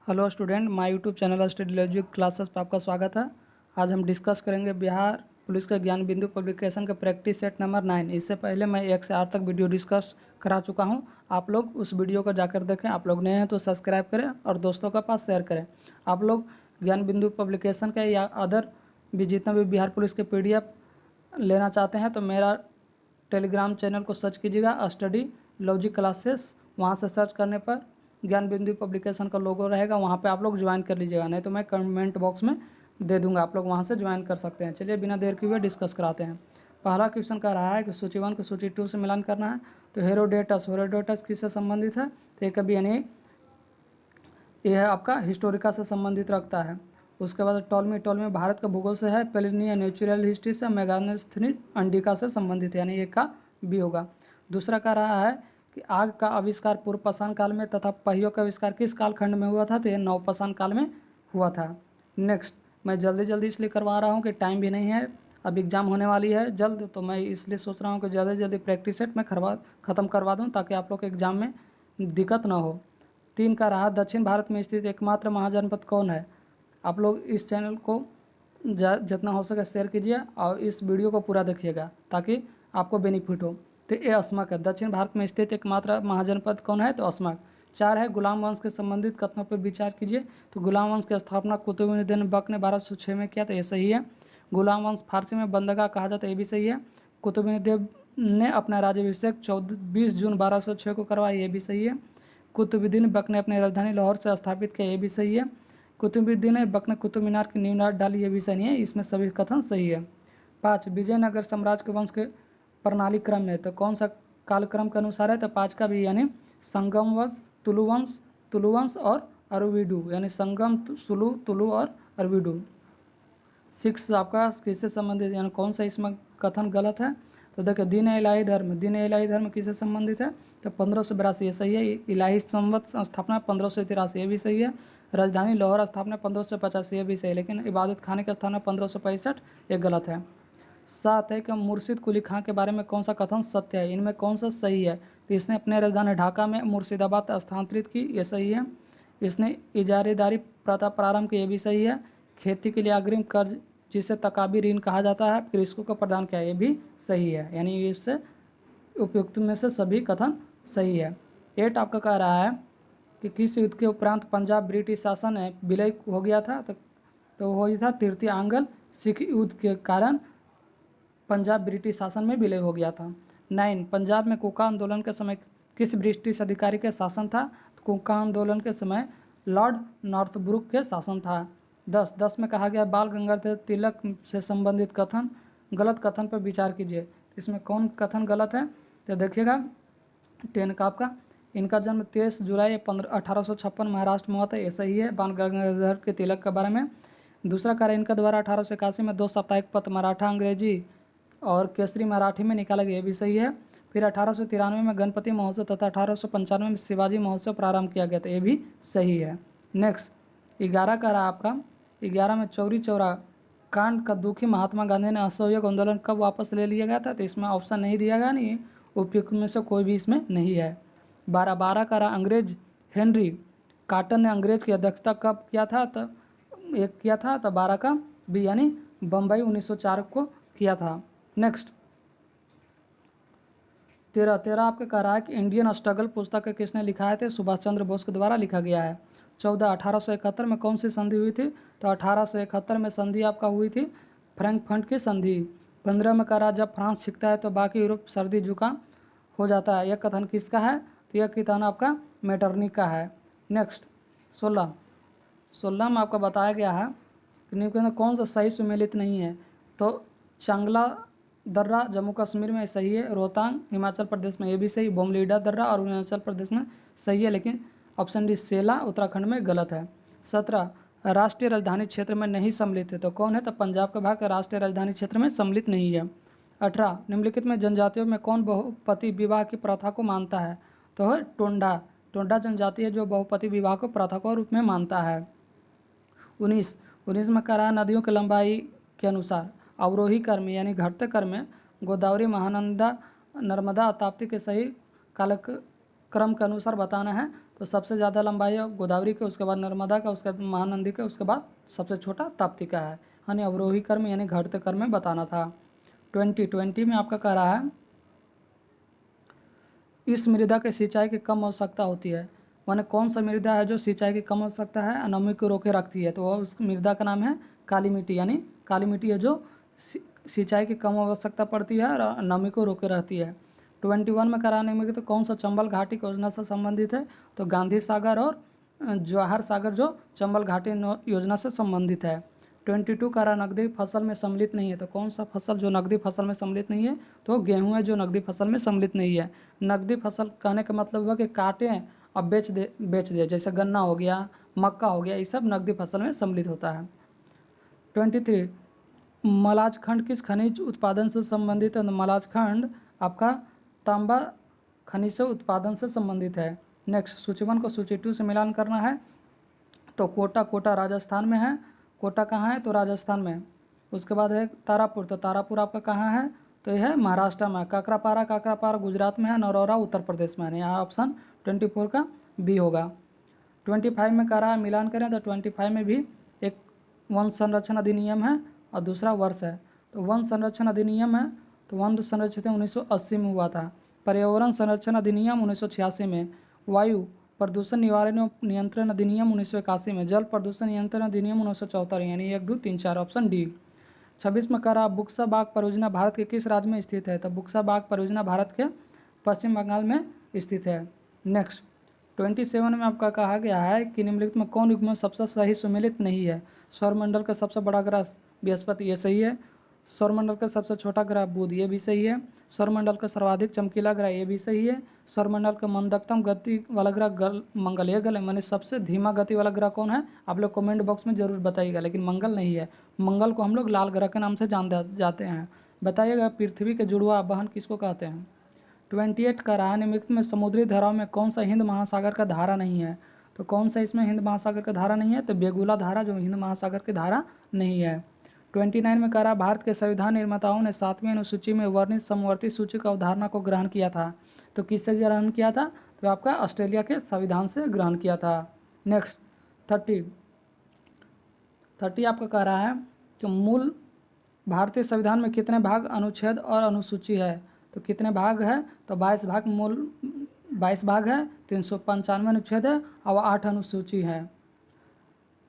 Hello student, my YouTube channel study logic classes पर आपका स्वागत है। आज हम डिस्कस करेंगे बिहार पुलिस के ज्ञान बिंदु पब्लिकेशन का प्रैक्टिस सेट नंबर 9। इससे पहले मैं 1 से 8 तक वीडियो डिस्कस करा चुका हूं। आप लोग उस वीडियो को जाकर देखें। आप लोग नए हैं तो सब्सक्राइब करें और दोस्तों के पास शेयर करें। आप लोग ज्ञान बिंदु पब्लिकेशन का या अदर भी जितना भी बिहार पुलिस के PDF लेना चाहते हैं तो मेरा टेलीग्राम चैनल को सर्च कीजिएगा स्टडी लॉजिक क्लासेस। वहाँ से सर्च करने पर ज्ञान बिंदु पब्लिकेशन का लोगो रहेगा, वहाँ पे आप लोग ज्वाइन कर लीजिएगा, नहीं तो मैं कमेंट बॉक्स में दे दूंगा, आप लोग वहाँ से ज्वाइन कर सकते हैं। चलिए बिना देर किए डिस्कस कराते हैं। पहला क्वेश्चन कह रहा है कि सूची 1 को सूची 2 से मिलान करना है। तो हेरोडोटस किससे संबंधित है? तो ये कभी यानी यह आपका हिस्टोरिका से संबंधित रखता है। उसके बाद टॉलमी भारत का भूगोल से है। प्लिनी नेचुरल हिस्ट्री से। मेगास्थनीज अंडिका से संबंधित है, यानी ये का भी होगा। दूसरा कह रहा है कि आग का आविष्कार पूर्व पाषाण काल में तथा पहियों का आविष्कार किस कालखंड में हुआ था? तो ये नवपाषाण काल में हुआ था। नेक्स्ट, मैं जल्दी इसलिए करवा रहा हूँ कि टाइम भी नहीं है, अब एग्ज़ाम होने वाली है जल्द, तो मैं इसलिए सोच रहा हूँ कि जल्दी प्रैक्टिस सेट में ख़त्म करवा दूँ ताकि आप लोग के एग्ज़ाम में दिक्कत ना हो। 3 का रहा, दक्षिण भारत में स्थित एकमात्र महाजनपद कौन है? आप लोग इस चैनल को जितना हो सके शेयर कीजिए और इस वीडियो को पूरा देखिएगा ताकि आपको बेनिफिट हो। तो ये असमक है। दक्षिण भारत में स्थित एकमात्र महाजनपद कौन है? तो असमक। 4 है, गुलाम वंश के संबंधित कथनों पर विचार कीजिए। तो गुलाम वंश की स्थापना कुतुबुद्दीन बक ने 1206 में किया, तो ये सही है। गुलाम वंश फारसी में बंदगा कहा जाता है, ये भी सही है। कुतुबुद्दीन ने अपना राज्याभिषेक 20 जून 1206 को करवाया, ये भी सही है। कुतुबुद्दीन बक ने अपनी राजधानी लाहौर से स्थापित किया, ये भी सही है। कुतुबुद्दीन बक ने कुतुब मीनार की नींव डाली, ये भी सही है। इसमें सभी कथन सही है। 5, विजयनगर साम्राज्य के वंश के प्रणाली क्रम में तो कौन सा कालक्रम के अनुसार है? तो 5 का भी, यानी संगम वंश, तुलु वंश और अरविडू, यानी संगम, सुलु, तुलु और अरविडू। 6 आपका किससे संबंधित, यानी कौन सा इसमें कथन गलत है? तो देखिए, दीन इलाही धर्म किससे संबंधित है? तो 1582, ये सही है। इलाही संवत स्थापना 1583, ये भी सही है। राजधानी लाहौर स्थापना 1585, ये भी सही है। लेकिन इबादत खाने की स्थापना 1565, ये गलत है। 7 है कि मुर्शिद कुली खां के बारे में कौन सा कथन सत्य है? इनमें कौन सा सही है? तो इसने अपने राजधानी ढाका में मुर्शिदाबाद स्थानांतरित की, ये सही है। इसने इजारेदारी प्रथा प्रारंभ की, ये भी सही है। खेती के लिए अग्रिम कर्ज जिसे तकाबी ऋण कहा जाता है कृषकों को प्रदान किया, ये भी सही है। यानी इससे उपयुक्त में से सभी कथन सही है। 8 आपका कह रहा है कि किस युद्ध के उपरांत पंजाब ब्रिटिश शासन है विलय हो गया था? तो वो था तृतीय आंग्ल सिख युद्ध के कारण पंजाब ब्रिटिश शासन में विलय हो गया था। 9, पंजाब में कोका आंदोलन के समय किस ब्रिटिश अधिकारी के शासन था? तो कोका आंदोलन के समय लॉर्ड नॉर्थब्रुक के शासन था। 10 में कहा गया बाल गंगाधर तिलक से संबंधित कथन गलत कथन पर विचार कीजिए। इसमें कौन कथन गलत है? तो देखिएगा 10 का आपका, इनका जन्म 23 जुलाई 1856 महाराष्ट्र में हुआ था, ये सही है। बाल गंगाधर के तिलक के बारे में। दूसरा कार्य, इनका द्वारा 1881 में 2 साप्ताहिक पत्र मराठा अंग्रेजी और केसरी मराठी में निकाला गया, ये भी सही है। फिर 1893 में गणपति महोत्सव तथा 1895 में शिवाजी महोत्सव प्रारंभ किया गया था, ये भी सही है। नेक्स्ट 11 का रहा आपका, 11 में चौरी चौरा कांड का दुखी महात्मा गांधी ने असहयोग आंदोलन कब वापस ले लिया गया था? तो इसमें ऑप्शन नहीं दिया गया, नहीं उपयुक्त में से कोई भी इसमें नहीं है। 12 का रहा, अंग्रेज हेनरी कॉटन ने अंग्रेज की अध्यक्षता कब किया था? तो एक किया था, तो 12 का भी, यानी बम्बई 1904 को किया था। नेक्स्ट 13 आपके कह रहा है कि इंडियन स्ट्रगल पुस्तक किसने लिखा है? तो सुभाष चंद्र बोस के द्वारा लिखा गया है। 14, 1871 में कौन सी संधि हुई थी? तो 1871 में संधि आपका हुई थी फ्रैंकफर्ट की संधि। 15 में कह रहा जब फ्रांस छिकता है तो बाकी यूरोप सर्दी जुकाम हो जाता है, यह कथन किसका है? तो यह कथन आपका मेटरनिक का है। नेक्स्ट 16 में आपका बताया गया है कि निम्न में कौन सा सही सुमेलित नहीं है? तो चांगला दर्रा जम्मू कश्मीर में सही है। रोहतांग हिमाचल प्रदेश में, ये भी सही। बोमलीडा दर्रा और अरुणाचल प्रदेश में सही है, लेकिन ऑप्शन डी सेला उत्तराखंड में गलत है। 17, राष्ट्रीय राजधानी क्षेत्र में नहीं सम्मिलित है, तो कौन है? तो पंजाब का भाग राष्ट्रीय राजधानी क्षेत्र में सम्मिलित नहीं है। 18, निम्नलिखित में जनजातियों में कौन बहुपति विवाह की प्रथा को मानता है? तो है टोंडा जनजाति है जो बहुपति विवाह को प्रथा को रूप में मानता है। 19 में कह रहा है नदियों की लंबाई के अनुसार अवरोही क्रम में, यानी घटते क्रम में गोदावरी, महानंदा, नर्मदा, ताप्ती के सही कालक्रम के अनुसार बताना है। तो सबसे ज़्यादा लंबाई है गोदावरी के, उसके बाद नर्मदा का, उसके बाद महानंदी का, उसके बाद सबसे छोटा ताप्ती का है। यानी अवरोही क्रम यानी घटते क्रम में बताना था। 2020 में आपका कह रहा है इस मृदा के सिंचाई की कम आवश्यकता होती है। माने कौन सा मृदा है जो सिंचाई की कम आवश्यकता है, नमी को रोके रखती है, तो वह उस मृदा का नाम है काली मिट्टी। यानी काली मिट्टी है जो सिंचाई की कम आवश्यकता पड़ती है और नमी को रोके रहती है। 21 में कराने में तो कौन सा चंबल घाटी की योजना से संबंधित है, तो गांधी सागर और जवाहर सागर जो चंबल घाटी योजना से संबंधित है। 22 करा नकदी फसल में सम्मिलित नहीं है, तो कौन सा फसल जो नकदी फसल में सम्मिलित नहीं है, तो गेहूं है जो नकदी फसल में सम्मिलित नहीं है। नकदी फसल कहने का मतलब हुआ कि काटें अब बेच दे, जैसे गन्ना हो गया, मक्का हो गया, ये सब नकदी फसल में सम्मिलित होता है। 23 मलाज खंड किस खनिज उत्पादन से संबंधित है, मलाज खंड आपका तांबा खनिज से उत्पादन से संबंधित है। नेक्स्ट सूची 1 को सूची 2 से मिलान करना है, तो कोटा राजस्थान में है। कोटा कहाँ है, तो राजस्थान में। उसके बाद है तारापुर, तो तारापुर आपका कहाँ है, तो यह है महाराष्ट्र में। काकरापारा गुजरात में है। नरौरा उत्तर प्रदेश में है। यहाँ ऑप्शन 24 का बी होगा। 25 में कह रहा है मिलान करें, तो 25 में भी एक वन संरक्षण अधिनियम है और दूसरा वर्ष है। तो वन संरक्षण अधिनियम है, तो वन संरक्षण 1980 में हुआ था। पर्यावरण संरक्षण अधिनियम 1986 में। वायु प्रदूषण निवारण एवं नियंत्रण अधिनियम 1981 में। जल प्रदूषण नियंत्रण अधिनियम 1974, यानी 1, 2, 3, 4 ऑप्शन डी। 26 में कह रहा बुक्सा बाग परियोजना भारत के किस राज्य में स्थित है, तो बुक्सा बाग परियोजना भारत के पश्चिम बंगाल में स्थित है। नेक्स्ट 27 में आपका कहा गया है कि निम्नलिखित में कौन युग्म सबसे सही सुमेलित नहीं है। सौरमंडल का सबसे बड़ा ग्रह बृहस्पति, ये सही है। सौरमंडल का सबसे छोटा ग्रह बुध, ये भी सही है। सौरमंडल का सर्वाधिक चमकीला ग्रह, ये भी सही है। सौरमंडल का मंदतम गति वाला ग्रह मंगल, ये गलत। मैंने सबसे धीमा गति वाला ग्रह कौन है, आप लोग कमेंट बॉक्स में जरूर बताइएगा, लेकिन मंगल नहीं है। मंगल को हम लोग लाल ग्रह के नाम से जान जाते हैं। बताइएगा पृथ्वी के जुड़वा बहन किसको कहते हैं। 28 का रहा निम्नलिखित में समुद्री धाराओं में कौन सा हिंद महासागर का धारा नहीं है, तो कौन सा इसमें हिंद महासागर का धारा नहीं है, तो बेगुला धारा जो हिंद महासागर की धारा नहीं है। 29 में कह रहा भारत के संविधान निर्माताओं ने 7वीं अनुसूची में वर्णित समवर्ती सूची का अवधारणा को ग्रहण किया था, तो किससे ग्रहण किया था, तो आपका ऑस्ट्रेलिया के संविधान से ग्रहण किया था। नेक्स्ट 30 आपका कह रहा है कि मूल भारतीय संविधान में कितने भाग, अनुच्छेद और अनुसूची है, तो कितने भाग है, तो 22 भाग मूल 22 भाग है, 395 अनुच्छेद है और 8 अनुसूची है।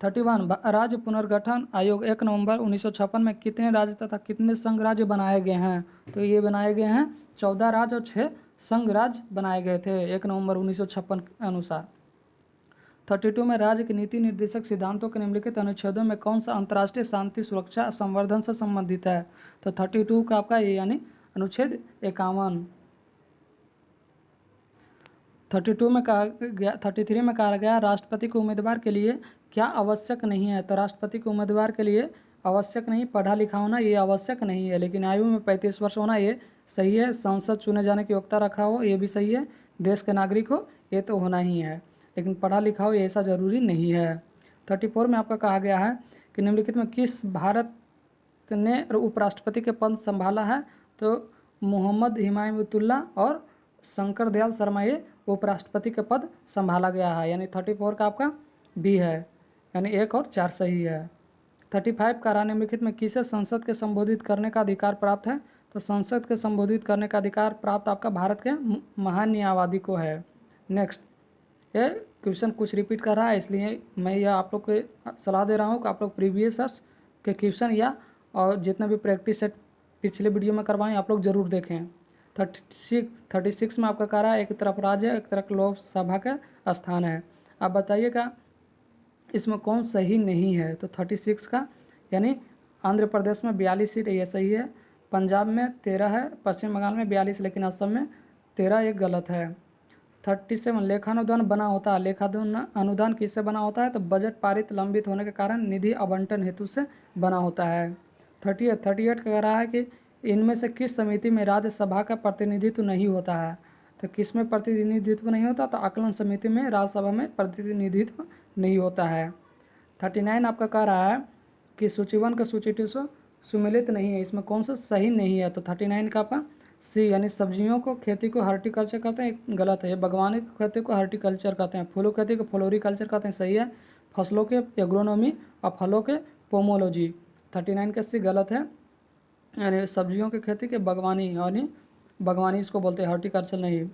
31 राज्य पुनर्गठन आयोग 1 नवंबर 1956 में कितने राज्य तथा कितने संघ राज्य बनाए गए हैं, तो ये बनाए गए हैं 14 राज्य और 6 संघ राज्य बनाए गए थे 1 नवंबर 1956 के अनुसार। 32 में राज्य के नीति निर्देशक सिद्धांतों के निम्नलिखित अनुच्छेदों में कौन सा अंतर्राष्ट्रीय शांति सुरक्षा संवर्धन से संबंधित है, तो 32 का आपका ये यानी अनुच्छेद 51। 32 में कहा गया 33 में कहा गया राष्ट्रपति के उम्मीदवार के लिए क्या आवश्यक नहीं है, तो राष्ट्रपति के उम्मीदवार के लिए आवश्यक नहीं पढ़ा लिखा होना, ये आवश्यक नहीं है, लेकिन आयु में 35 वर्ष होना ये सही है। संसद चुने जाने की योग्यता रखा हो, ये भी सही है। देश के नागरिक हो, ये तो होना ही है, लेकिन पढ़ा लिखा हो ये ऐसा जरूरी नहीं है। 34 में आपका कहा गया है कि निम्नलिखित में किस भारत ने उपराष्ट्रपति के पद संभाला है, तो मोहम्मद हिमायतुल्लाह और शंकर दयाल शर्मा ये उपराष्ट्रपति के पद संभाला गया है, यानी 34 का आपका बी है, यानी 1 और 4 सही है। 35 का निम्नलिखित में किसे संसद के संबोधित करने का अधिकार प्राप्त है, तो संसद के संबोधित करने का अधिकार प्राप्त आपका भारत के महान न्यायवादी को है। नेक्स्ट ये क्वेश्चन कुछ रिपीट कर रहा है, इसलिए मैं यह आप लोग को सलाह दे रहा हूँ कि आप लोग प्रीवियस के क्वेश्चन या और जितने भी प्रैक्टिस सेट पिछले वीडियो में करवाएं आप लोग ज़रूर देखें। 36 में आपका कह रहा है एक तरफ राज्य है, एक तरफ लोकसभा का स्थान है। आप बताइएगा इसमें कौन सही नहीं है, तो 36 का यानी आंध्र प्रदेश में 42 सीट ये सही है, पंजाब में 13 है, पश्चिम बंगाल में 42, लेकिन असम में 13 एक गलत है। 37 लेखानुदान बना होता है, लेखानुदान किससे बना होता है, तो बजट पारित लंबित होने के कारण निधि आवंटन हेतु से बना होता है। 38 कह रहा है कि इनमें से किस समिति में राज्यसभा का प्रतिनिधित्व नहीं होता है, तो किस में प्रतिनिधित्व नहीं होता, तो आकलन समिति में राज्यसभा में प्रतिनिधित्व नहीं होता है। 39 आपका कह रहा है कि सूची 1 का सूची 2 से सुमेलित नहीं है, इसमें कौन सा सही नहीं है, तो 39 का आपका सी यानी सब्जियों को खेती को हॉर्टिकल्चर कहते हैं, गलत है। ये बागवानी की खेती को हॉर्टिकल्चर कहते हैं। फूलों खेती को फ्लोरिकल्चर कहते हैं, सही है। फसलों के एग्रोनॉमी और फलों के पोमोलॉजी, 39 का सी गलत है। यानी सब्जियों की खेती के बागवानी, यानी बागवानी इसको बोलते हैं, हॉर्टिकल्चर नहीं।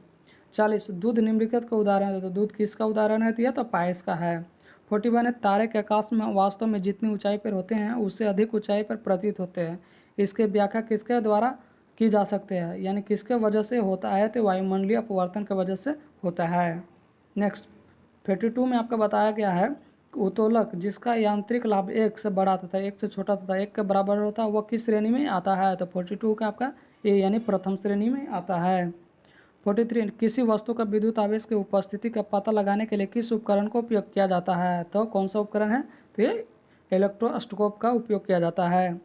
40 दूध निम्नलिखित का उदाहरण है, तो दूध किसका उदाहरण है? तो पायस का है। 41 है तारे के आकाश में वास्तव में जितनी ऊंचाई पर होते हैं उससे अधिक ऊंचाई पर प्रतीत होते हैं। इसके व्याख्या किसके द्वारा की जा सकते हैं, यानी किसके वजह से होता है? तो वायुमंडलीय अपवर्तन के वजह से होता है। नेक्स्ट 32 में आपका बताया गया है उत्तोलक जिसका यांत्रिक लाभ 1 से बड़ा तथा 1 से छोटा तथा 1 के बराबर होता है, वह किस श्रेणी में आता है? तो 42 का आपका ए यानी प्रथम श्रेणी में आता है। 43 किसी वस्तु का विद्युत आवेश की उपस्थिति का पता लगाने के लिए किस उपकरण का उपयोग किया जाता है? तो कौन सा उपकरण है? तो ये इलेक्ट्रोस्कोप का उपयोग किया जाता है।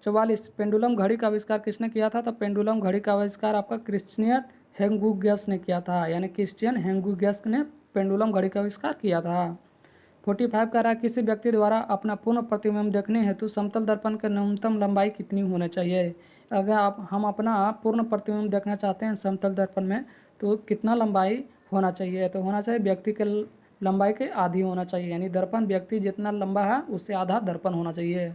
44 पेंडुलम घड़ी का आविष्कार किसने किया था? तो पेंडुलम घड़ी का आविष्कार आपका क्रिश्चियन हेंगुगियस ने किया था, यानी क्रिश्चियन हेंगुगियस ने पेंडुलम घड़ी का आविष्कार किया था। 45 कह रहा है किसी व्यक्ति द्वारा अपना पूर्ण प्रतिबिंब देखने हेतु समतल दर्पण की न्यूनतम लंबाई कितनी होनी चाहिए? अगर हम अपना पूर्ण प्रतिबिंब देखना चाहते हैं समतल दर्पण में, तो कितना लंबाई होना चाहिए? तो होना चाहिए व्यक्ति के लंबाई के आधी होना चाहिए, यानी दर्पण व्यक्ति जितना लंबा है उससे आधा दर्पण होना चाहिए।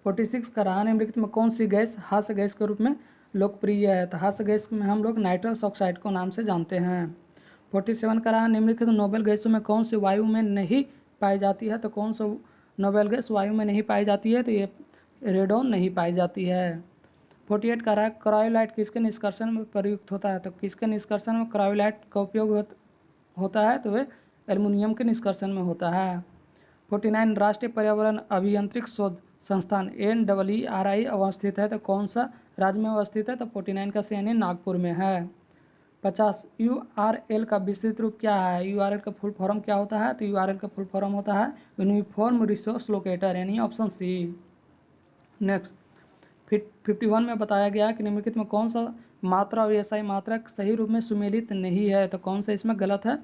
46 का रहा निम्नलिखित में कौन सी गैस हास्य गैस के रूप में लोकप्रिय है? तो हास्य गैस में हम लोग नाइट्रस ऑक्साइड को नाम से जानते हैं। 47 का रहा निम्नलिखित नोबेल गैसों में कौन सी वायु में नहीं पाई जाती है? तो कौन सा नोबेल गैस वायु में नहीं पाई जाती है? तो ये रेडोन नहीं पाई जाती है। 48 का रहा क्रायोलाइट किसके निष्कर्षण में प्रयुक्त होता है? तो किसके निष्कर्षण में क्रायोलाइट का उपयोग होता है? तो वे एल्युमिनियम के निष्कर्षण में होता है। 49 राष्ट्रीय पर्यावरण अभियांत्रिक शोध संस्थान NEERI अवस्थित है, तो कौन सा राज्य में अवस्थित है? तो 49 का यानी नागपुर में है। 50 URL का विस्तृत रूप क्या है? URL का फुल फॉर्म क्या होता है? तो URL का फुल फॉर्म होता है यूनिफॉर्म रिसोर्स लोकेटर, यानी ऑप्शन सी। नेक्स्ट 51 में बताया गया कि निम्नलिखित में कौन सा मात्रा और एसआई मात्रा सही रूप में सुमेलित नहीं है? तो कौन सा इसमें गलत है?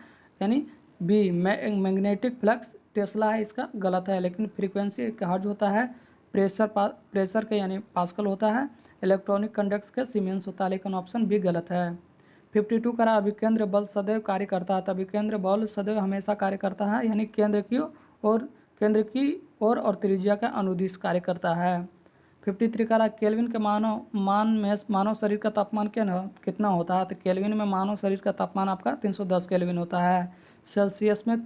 यानी बी मैग्नेटिक फ्लक्स टेस्ला है, इसका गलत है। लेकिन फ्रीक्वेंसी का हर्ट्ज होता है, प्रेशर के यानी पास्कल होता है, इलेक्ट्रॉनिक कंडक्ट्स का सीमेंस होता है, लेकिन ऑप्शन बी गलत है। 52 का अभिकेंद्र बल सदैव कार्य करता है, तो अभिकेंद्र बल सदैव हमेशा कार्य करता है, यानी केंद्र की ओर और त्रिज्या का अनुदिश कार्य करता है। 53 का केल्विन के मानव शरीर का तापमान कितना होता है? तो केल्विन में मानव शरीर का तापमान आपका 310 केल्विन होता है। सेल्सियस में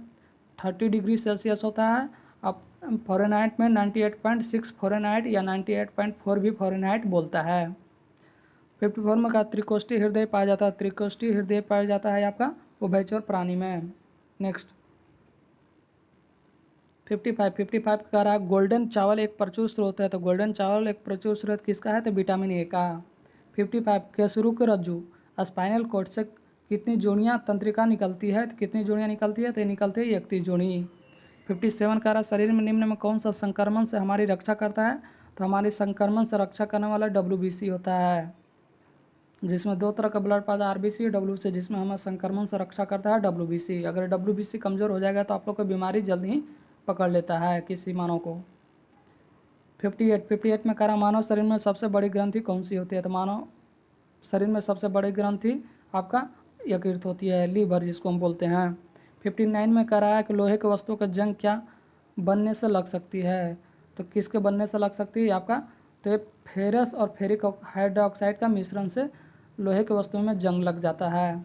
30 डिग्री सेल्सियस होता है। अब फ़ारेनहाइट में 98.6 फ़ारेनहाइट या 98.4 भी फ़ारेनहाइट बोलता है। 54 में का त्रिकोष्ठी हृदय पाया जाता है, त्रिकोष्ठी हृदय पाया जाता है आपका उभयचर प्राणी में। नेक्स्ट 55 कह रहा है गोल्डन चावल एक प्रचुर स्रोत है, तो गोल्डन चावल एक प्रचुर स्रोत किसका है? तो विटामिन ए का। 55 केसरू के रज्जु स्पाइनल कॉर्ड से कितनी जोड़ियाँ तंत्रिका निकलती है? तो कितनी जोड़ियाँ निकलती है? तो निकलती है 31 जोड़ी। 57 कह रहा शरीर में निम्न में कौन सा संक्रमण से हमारी रक्षा करता है? तो हमारी संक्रमण से रक्षा करने वाला WBC होता है, जिसमें दो तरह का ब्लड पाता है, RBC और WBC, जिसमें हमें संक्रमण से रक्षा करता है WBC। अगर WBC कमज़ोर हो जाएगा तो आप लोग को बीमारी जल्द ही पकड़ लेता है किसी मानव को। 58 में कह रहा मानव शरीर में सबसे बड़ी ग्रंथि कौन सी होती है? तो मानव शरीर में सबसे बड़ी ग्रंथि आपका यकृत होती है, लीवर जिसको हम बोलते हैं। 59 में कह रहा है कि लोहे के वस्तुओं का जंग क्या बनने से लग सकती है? तो किसके बनने से लग सकती है आपका? तो ये फेरस और फेरिक हाइड्रोक्साइड का मिश्रण से लोहे के वस्तुओं में जंग लग जाता है।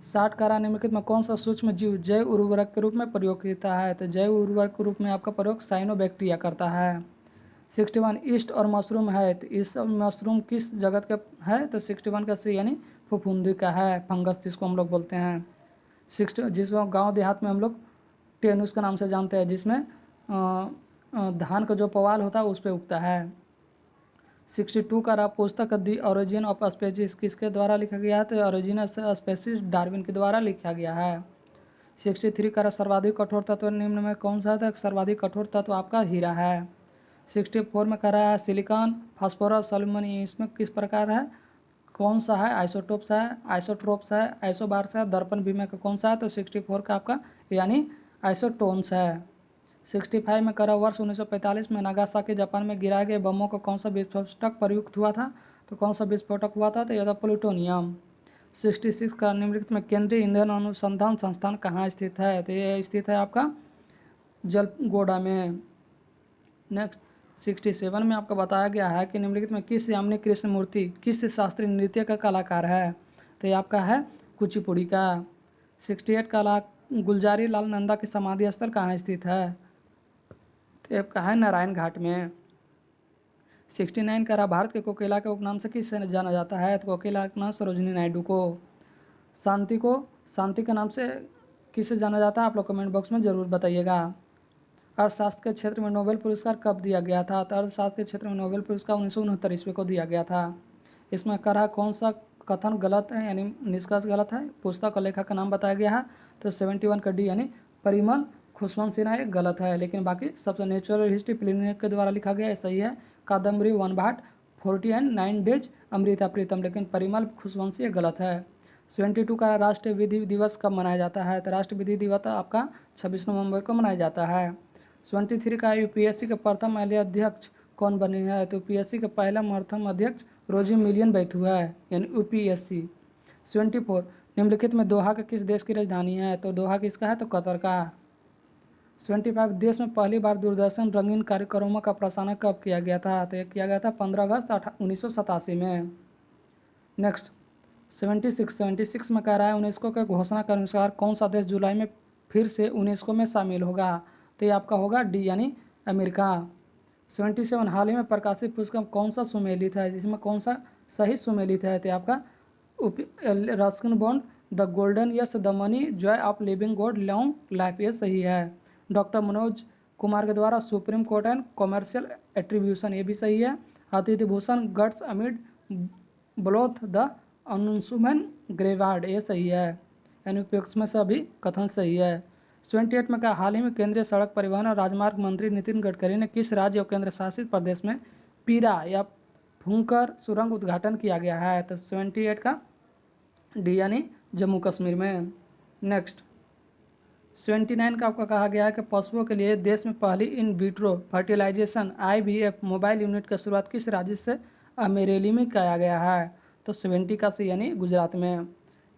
60 कह रहा निम्नलिखित में कौन सा सूक्ष्म जीव जैव उर्वरक के रूप में प्रयोग करता है? तो जैव उर्वरक के रूप में आपका प्रयोग साइनोबैक्टीरिया करता है। 61 ईस्ट और मशरूम है, तो इस मशरूम किस जगत का है? तो 61 का सी यानी फफूंदी का है, फंगस जिसको हम लोग बोलते हैं। 60 जिसको गांव देहात में हम लोग टेनुस के नाम से जानते हैं, जिसमें धान का जो पवाल होता है उस पर उगता है। 62 का रहा पुस्तक दी ओरिजिन ऑफ स्पीसीज किसके द्वारा लिखा गया है? तो ओरिजिन ऑफ स्पीसीज डार्विन के द्वारा लिखा गया है। 63 का सर्वाधिक कठोर तत्व निम्न में कौन सा था? सर्वाधिक कठोर तत्व आपका हीरा है। 64 में कह रहा है सिलिकॉन फास्फोरस एल्यूमिनियम इसमें किस प्रकार है? कौन सा है? आइसोट्रोप्स है, आइसोबार्स है, दर्पण बीमा का कौन सा है? तो 64 का आपका यानी आइसोटोन्स है। 65 में कह रहा वर्ष 1945 में नागासाकी जापान में गिराए गए बमों का कौन सा विस्फोटक प्रयुक्त हुआ था? तो कौन सा विस्फोटक हुआ था? तो यह था प्लूटोनियम। 66 का निम्नलिखित में केंद्रीय ईंधन अनुसंधान संस्थान कहाँ स्थित है? तो ये स्थित है आपका जलगोड़ा में। नेक्स्ट 67 में आपको बताया गया है कि निम्नलिखित में किस यामिनी कृष्ण मूर्ति किस शास्त्रीय नृत्य का कलाकार है? तो ये आपका है कुचिपुड़ी का। 68 का गुलजारी लाल नंदा की समाधि स्थल कहाँ स्थित है? तो आपका है नारायण घाट में। 69 का भारत के कोकिला के उपनाम से किससे जाना जाता है? तो कोकिला के नाम सरोजिनी नायडू को। शांति के नाम से किससे जाना जाता है? आप लोग कमेंट बॉक्स में ज़रूर बताइएगा। अर्थशास्त्र के क्षेत्र में नोबेल पुरस्कार कब दिया गया था? तो अर्थशास्त्र के क्षेत्र में नोबेल पुरस्कार 1969 ईस्वी को दिया गया था। इसमें कहा कौन सा कथन गलत है यानी निष्कर्ष गलत है? पुस्तक और लेखक का नाम बताया गया है। तो 71 का डी यानी परिमल खुशवंत सिन्हा ये गलत है, लेकिन बाकी सबसे नेचुरल हिस्ट्री प्लिनी के द्वारा लिखा गया है, सही है। कादम्बरी वन भाट 40 एंड 9 डेज अमृता प्रीतम, लेकिन परिमल खुशवंशी ये गलत है। 72 का राष्ट्रीय विधि दिवस कब मनाया जाता है? तो राष्ट्रीय विधि दिवस आपका 26 नवंबर को मनाया जाता है। 73 का यूपीएससी के प्रथम महिला अध्यक्ष कौन बने हैं? तो यूपीएससी के पहला प्रथम अध्यक्ष रोजी मिलियन बैठू है यानी यूपीएससी। 74 निम्नलिखित में दोहा के किस देश की राजधानी है? तो दोहा किसका है? तो कतर का। 75 देश में पहली बार दूरदर्शन रंगीन कार्यक्रमों का प्रसारण कब किया गया था? तो यह किया गया था 15 अगस्त 1987 में। नेक्स्ट 76 में कह रहा है यूनेस्को के घोषणा के अनुसार कौन सा देश जुलाई में फिर से यूनेस्को में शामिल होगा? तो ये आपका होगा डी यानी अमेरिका। 77 हाल ही में प्रकाशित पुस्तक कौन सा सुमेलित है? जिसमें कौन सा सही सुमेलित है? तो आपका Ruskin bond the golden yes the money Joy of living God long life, ये सही है। डॉक्टर मनोज कुमार के द्वारा supreme court and commercial attribution, ये भी सही है। अतिथि भूषण गट्स अमिड ब्लोथ द अनसुमन ग्रेवार्ड, ये सही है। यानी उपयुक्त में से अभी कथन सही है। 78 में कहा हाल ही में केंद्रीय सड़क परिवहन और राजमार्ग मंत्री नितिन गडकरी ने किस राज्य और केंद्र शासित प्रदेश में पीरा या फुंकर सुरंग उद्घाटन किया गया है? तो 78 का डी यानी जम्मू कश्मीर में। नेक्स्ट 79 का आपका कहा गया है कि पशुओं के लिए देश में पहली in vitro fertilisation IVF mobile unit की शुरुआत किस राज्य से अमेरेली में किया गया है? तो 70 का सी यानी गुजरात में।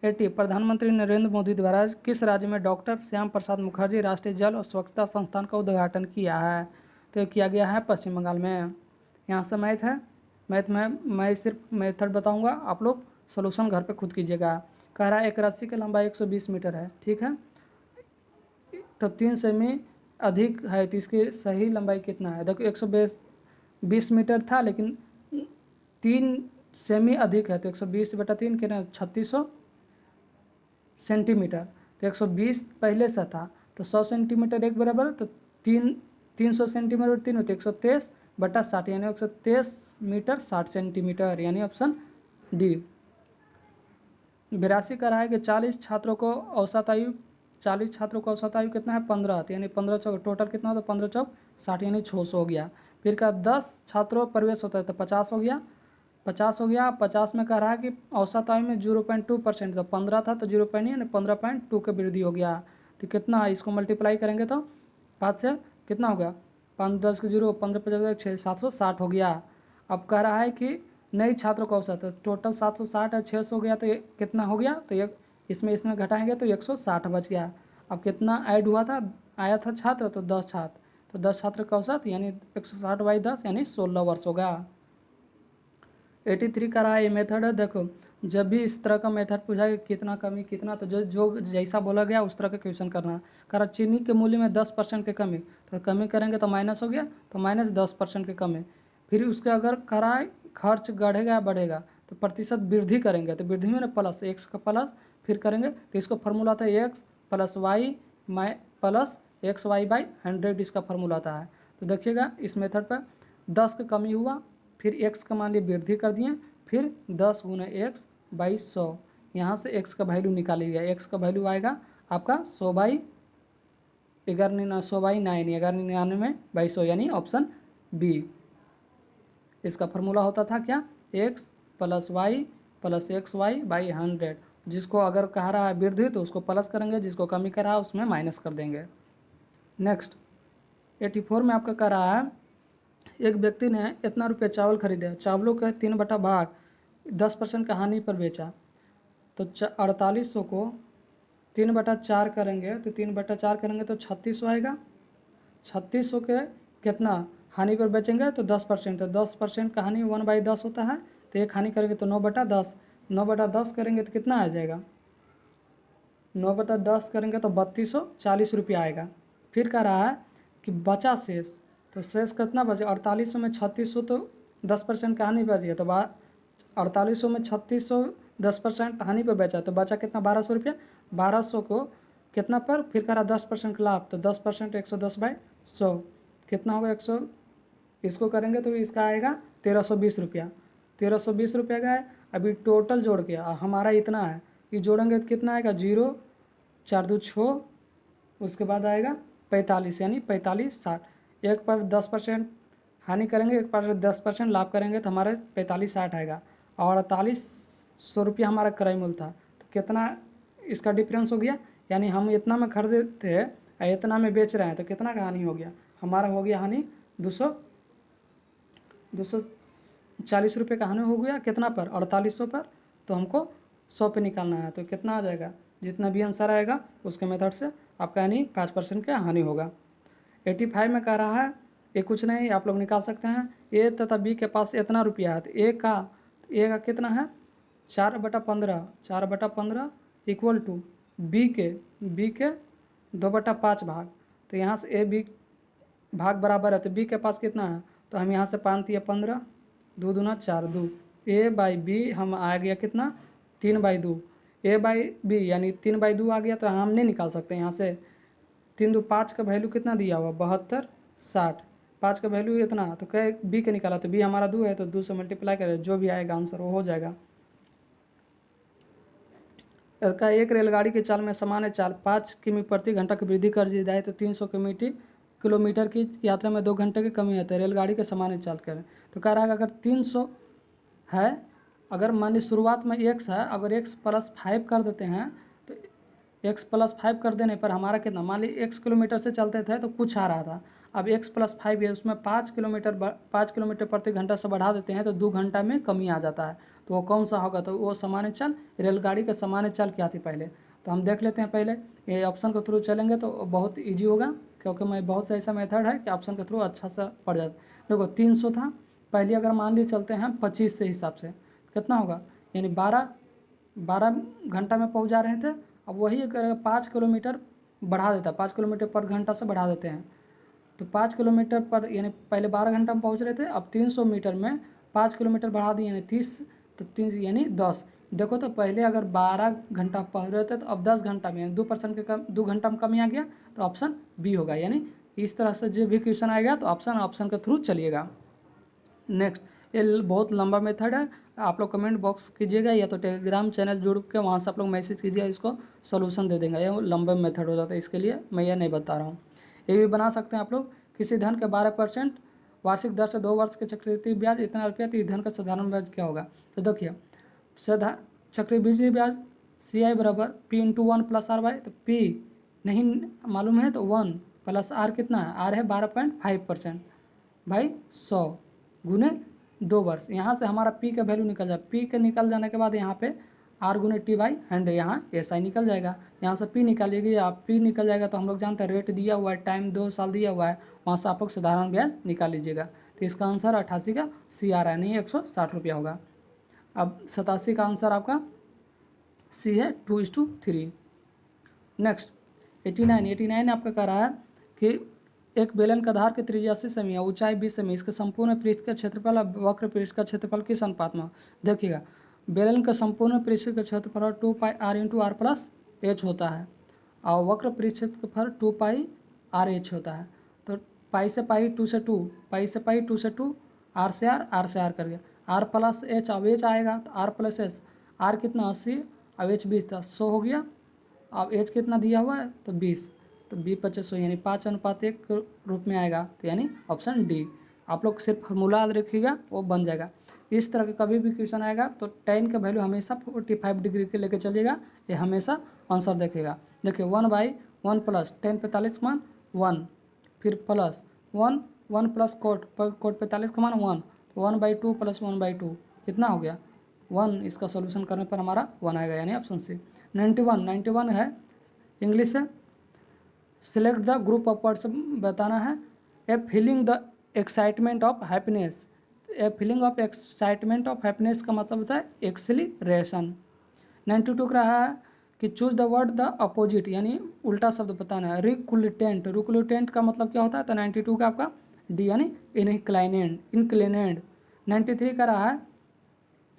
80 प्रधानमंत्री नरेंद्र मोदी द्वारा किस राज्य में डॉक्टर श्याम प्रसाद मुखर्जी राष्ट्रीय जल और स्वच्छता संस्थान का उद्घाटन किया है? तो ये किया गया है पश्चिम बंगाल में। यहाँ से मैथ है, मैथ में मैं सिर्फ मेथड बताऊँगा, आप लोग सोल्यूशन घर पे खुद कीजिएगा। कह रहा है एक रस्सी की लंबाई 120 मीटर है, ठीक है, तो 3 सेमी अधिक है, तो इसकी सही लंबाई कितना है? देखो 120 मीटर था, लेकिन 3 सेमी अधिक है, तो 120/3 कितना 3600 सेंटीमीटर। तो 120 पहले से था, तो 100 सेंटीमीटर एक बराबर, तो 300 सेंटीमीटर 3 होते 123/60 यानी 123 मीटर 60 सेंटीमीटर, यानी ऑप्शन डी। 82 का रहा है कि 40 छात्रों को औसत आयु कितना है? 15, तो यानी 15 चौक टोटल कितना हो? तो 15 चौक 60 यानी 600 हो गया। फिर का 10 छात्रों प्रवेश होता है तो 50 हो गया। 50 में कह रहा है कि औसत आयु में 0.2%, तो 15 था तो 0 यानी 15.2 की वृद्धि हो गया। तो कितना, इसको मल्टीप्लाई करेंगे तो 5 से कितना होगा? 5 10 के 0 15 50 6 760 हो गया। अब कह रहा है कि नई छात्रों का औसत है, टोटल 760 है, 600 हो गया, तो ये कितना हो गया? तो ये इसमें घटाएंगे तो 160 बच गया। अब कितना ऐड हुआ था, आया था छात्र, तो 10 छात्र, तो 10 छात्र का औसत यानी 160/10 यानी 16 वर्ष होगा। 83 का रहा ये मेथड है, देखो जब भी इस तरह का मेथड पूछा कि कितना कमी कितना, तो जो जैसा बोला गया उस तरह का क्वेश्चन करना। करा चीनी के मूल्य में 10% की कमी, तो कमी करेंगे तो माइनस हो गया, तो -10% की कमी। फिर उसके अगर करा खर्च बढ़ेगा या बढ़ेगा, तो प्रतिशत वृद्धि करेंगे, तो वृद्धि में ना प्लस x का प्लस फिर करेंगे, तो इसको फार्मूला था x + y प्लस XY/100, इसका फार्मूला आता है। तो देखिएगा इस मेथड पर 10 का कमी हुआ, फिर x का मान लिए वृद्धि कर दिए, फिर 10 × x/100, यहाँ से x का वैल्यू निकालिएगा। x का वैल्यू आएगा आपका 100/9 यानी ऑप्शन बी। इसका फार्मूला होता था क्या? x + y + XY/100, जिसको अगर कह रहा है वृद्धि तो उसको प्लस करेंगे, जिसको कमी कह रहा है उसमें माइनस कर देंगे। नेक्स्ट 84 में आपका कह रहा है एक व्यक्ति ने इतना रुपये चावल खरीदे, चावलों के 3 बटा भाग 10% का हानि पर बेचा, तो 4800 को 3/4 करेंगे तो 3/4 करेंगे तो 3600 आएगा। 3600 के कितना हानि पर बेचेंगे तो 10%, तो 10% का हानि 1/10 होता है, तो एक हानि करेंगे तो 9/10, 9/10 करेंगे तो कितना आ जाएगा, 9/10 करेंगे तो 3240 रुपया आएगा। फिर कह रहा है कि बचा शेष, तो शेष कितना बचे, 4800 में 3600 तो 10% का हानि बच गया, तो 4800 में 3600 10% हानि पर बेचा, तो बचा कितना 1200 रुपया। 1200 को कितना पर, फिर कह रहा 10% लाभ, तो 10% 110/100 कितना होगा 100, इसको करेंगे तो इसका आएगा 1320 रुपया। 1320 रुपया का है। अभी टोटल जोड़ के हमारा इतना है, ये जोड़ेंगे तो कितना आएगा 0 4 2 6, उसके बाद आएगा 45, यानी 4560। एक पर 10% हानि करेंगे, एक पर 10% लाभ करेंगे, तो हमारे 4560 आएगा। और 4800 रुपया हमारा क्रय मूल्य था, तो कितना इसका डिफरेंस हो गया, यानी हम इतना में खरीदे थे और इतना में बेच रहे हैं, तो कितना का हानि हो गया, हमारा हो गया हानि 240 रुपये का हानि हो गया। कितना पर, 4800 पर, तो हमको 100 पे निकालना है, तो कितना आ जाएगा, जितना भी आंसर आएगा उसके मेथड से आपका यानी 5% का हानि होगा। 85 में कह रहा है, ये कुछ नहीं आप लोग निकाल सकते हैं, ए तथा बी के पास इतना रुपया है, तो ए का कितना है 4/15, 4/15 इक्वल टू बी के 2/5 भाग, तो यहाँ से ए बी भाग बराबर है, तो बी के पास कितना है, तो हम यहाँ से 5 दिए 15, 2 दूना 4, 2 ए बाई बी हम आ गया कितना 3/2, ए बाई बी यानी 3/2 आ गया, तो हम नहीं निकाल सकते यहाँ से। 3 2 5 का वैल्यू कितना दिया हुआ 72 60, 5 का वैल्यू इतना, तो क्या बी का निकाला, तो बी हमारा 2 है, तो 2 से मल्टीप्लाई करें, जो भी आएगा आंसर वो हो जाएगा। का एक रेलगाड़ी की चाल में सामान्य चाल 5 किमी प्रति घंटा की वृद्धि कर दी जाए तो 300 किलोमीटर की यात्रा में 2 घंटे की कमी है, तो रेलगाड़ी के सामान्य चाल करें। तो कह रहा है अगर 300 है, अगर मान ली शुरुआत में x है, अगर x + 5 कर देते हैं, तो x + 5 कर देने पर हमारा कितना, मान ली x किलोमीटर से चलते थे तो कुछ आ रहा था, अब x + 5 है, उसमें 5 किलोमीटर प्रति घंटा से बढ़ा देते हैं तो 2 घंटा में कमी आ जाता है, तो वो कौन सा होगा, तो वो सामान्य चाल, रेलगाड़ी के सामान्य चाल क्या थी पहले, तो हम देख लेते हैं। पहले ये ऑप्शन के थ्रू चलेंगे तो बहुत ईजी होगा, क्योंकि मैं बहुत सा ऐसा मेथड है कि ऑप्शन के थ्रू अच्छा सा पड़ जाता है। देखो 300 था पहले, अगर मान ली चलते हैं 25 से हिसाब से कितना होगा, यानी 12 घंटा में पहुंच जा रहे थे, अब वही अगर 5 किलोमीटर बढ़ा देता, 5 किलोमीटर पर घंटा से बढ़ा देते हैं, तो 5 किलोमीटर पर यानी पहले 12 घंटा में पहुंच रहे थे, अब 300 मीटर में 5 किलोमीटर बढ़ा दिए यानी 30, तो 3 यानी 10। देखो तो पहले अगर 12 घंटा पहुंच रहे थे, तो अब 10 घंटा में यानी 2% के कम, 2 घंटा में कमी आ गया, तो ऑप्शन बी होगा। यानी इस तरह से जो भी क्वेश्चन आएगा तो ऑप्शन के थ्रू चलिएगा। नेक्स्ट, ये बहुत लंबा मेथड है, आप लोग कमेंट बॉक्स कीजिएगा या तो टेलीग्राम चैनल जुड़ के वहाँ से आप लोग मैसेज कीजिए, इसको सोल्यूशन दे देंगे, ये लंबा मेथड हो जाता है, इसके लिए मैं ये नहीं बता रहा हूँ। ये भी बना सकते हैं आप लोग, किसी धन के 12% वार्षिक दर से 2 वर्ष के चक्रवृद्धि ब्याज इतना रुपया, तो इस धन का साधारण ब्याज क्या होगा, तो देखिए चक्रवृद्धि ब्याज CI बराबर P/1 + R/, तो P नहीं मालूम है तो 1 + R कितना है, R है 12.5% भाई 100 गुने 2 वर्ष, यहाँ से हमारा P का वैल्यू निकल जाए, P के निकल जाने के बाद यहाँ पे R × T/100 यहाँ SI निकल जाएगा, यहाँ से P निकालिएगी, आप P निकल जाएगा, तो हम लोग जानते हैं रेट दिया हुआ है, टाइम 2 साल दिया हुआ है, वहाँ से आप लोग साधारण ब्याज निकाल लीजिएगा, तो इसका आंसर 88 का C आ रहा है, नहीं 160 रुपया होगा। अब 87 का आंसर आपका C है 2:3। नेक्स्ट 89 आपका कह रहा है कि एक बेलन का आधार की त्रिज्या 80 सेमी है, ऊंचाई 20 सेमी, इसके संपूर्ण पृष्ठ का क्षेत्रफल और वक्र पृष्ठ का क्षेत्रफल किस अनुपात में, देखिएगा बेलन का संपूर्ण पृष्ठ का क्षेत्रफल 2πr × r+h होता है, और वक्र पृष्ठ का क्षेत्रफल 2πr/h होता है, तो पाई से पाई 2 से 2, पाई से पाई 2 से 2, r से r कर गया, r+h, अब h आएगा तो r+h, r कितना 80, अब h 20 था 100 हो गया, अब एज कितना दिया हुआ है तो 20, तो 20/100 यानी 5:1 रूप में आएगा, तो यानी ऑप्शन डी। आप लोग सिर्फ फार्मूला याद रखिएगा वो बन जाएगा। इस तरह का कभी भी क्वेश्चन आएगा तो tan का वैल्यू हमेशा 45 डिग्री के लेके चलिएगा, ये हमेशा आंसर देखेगा। देखिए 1/1 + tan 45 का मान 1, फिर प्लस 1 + cot 45 का मान 1, तो 1/2 + 1/2 कितना हो गया 1, इसका सोल्यूशन करने पर हमारा 1 आएगा, यानी ऑप्शन सी। 91 है, इंग्लिश है। Select the group of words बताना है। A feeling the excitement of happiness. A feeling of excitement of happiness का मतलब होता है एक्सिलरेशन। 92 का रहा है कि choose the word the opposite, यानी उल्टा शब्द बताना है। रिकुलिटेंट, रिकुलिटेंट का मतलब क्या होता है, तो 92 का आपका डी, यानी इनक्लिनेंट। 93 का रहा है,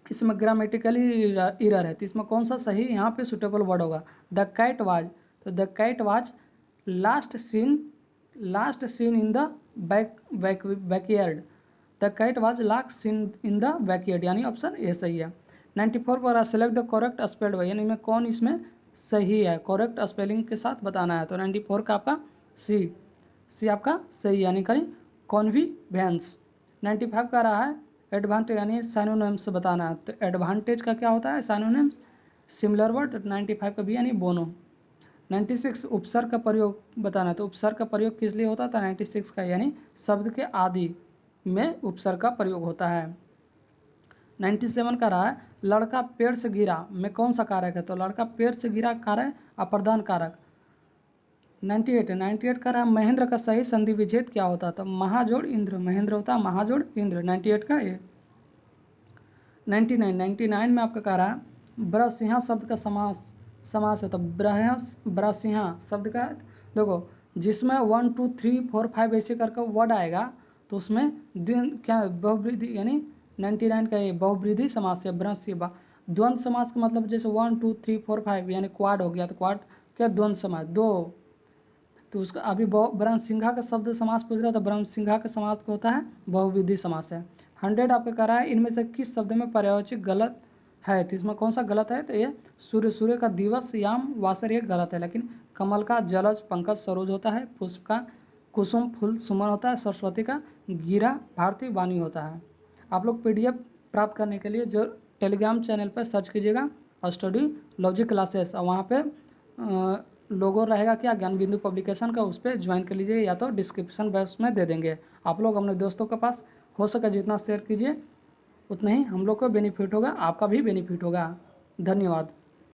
इसमें ग्रामेटिकली इरर है, तो इसमें कौन सा सही यहाँ पे सुटेबल वर्ड होगा। द कैट वाज, तो the cat was last seen in the backyard. The cat was last seen in the backyard, यानी ऑप्शन ए सही है। 94 पर select the correct spelled by, यानी में कौन इसमें सही है, करेक्ट स्पेलिंग के साथ बताना है। तो 94 का आपका सी आपका सही, यानी कहीं कॉन्विवेंस। 95 का रहा है एडवांटेज, यानी साइनोनिम्स बताना है। तो एडवांटेज का क्या होता है, साइनोनिम्स, सिमिलर वर्ड। 95 का भी, यानी बोनो। 96 उपसर्ग का प्रयोग बताना है। तो उपसर्ग का प्रयोग किस लिए होता था, 96 का, यानी शब्द के आदि में उपसर्ग का प्रयोग होता है। 97 का रहा है लड़का पेड़ से गिरा में कौन सा कारक है, तो लड़का पेड़ से गिरा कारक अप्रधान कारक। 98 का रहा महेंद्र का सही संधि विच्छेद क्या होता था, महाजोड़ इंद्र, महेंद्र होता है महाजोड़ इंद्र। 98 का ये। 99 में आपका कह रहा है ब्रसिंहा शब्द का समास है। तो ब्रसिंहा शब्द का देखो, जिसमें 1 2 3 4 5 ऐसे करके वर्ड आएगा तो उसमें दिन क्या बहुवृद्धि, यानी 99 का ये बहुवृद्धि समास है। ब्रस्य द्वंद्व समास का मतलब जैसे 1 2 3 4 5 यानी क्वाड हो गया, तो क्वाड क्या द्वंद्व समास दो। तो उसका अभी ब्रह्मसिंघा का शब्द समास पूछ रहा था, ब्रह्मसिंघा का समास होता है बहुविधि समास है। 100 आपका कह रहा है इनमें से किस शब्द में पर्यायवाची गलत है, तो इसमें कौन सा गलत है, तो ये सूर्य का दिवस याम वासर ये गलत है। लेकिन कमल का जलज पंकज सरोज होता है, पुष्प का कुसुम फूल सुमन होता है, सरस्वती का गिरा भारती वाणी होता है। आप लोग PDF प्राप्त करने के लिए जो टेलीग्राम चैनल पर सर्च कीजिएगा स्टडी लॉजिक क्लासेस, और वहाँ पे लोगो रहेगा क्या ज्ञान बिंदु पब्लिकेशन का, उस पर ज्वाइन कर लीजिए, या तो डिस्क्रिप्शन बॉक्स में दे देंगे। आप लोग अपने दोस्तों के पास हो सके जितना शेयर कीजिए उतना ही हम लोग को बेनिफिट होगा, आपका भी बेनिफिट होगा। धन्यवाद।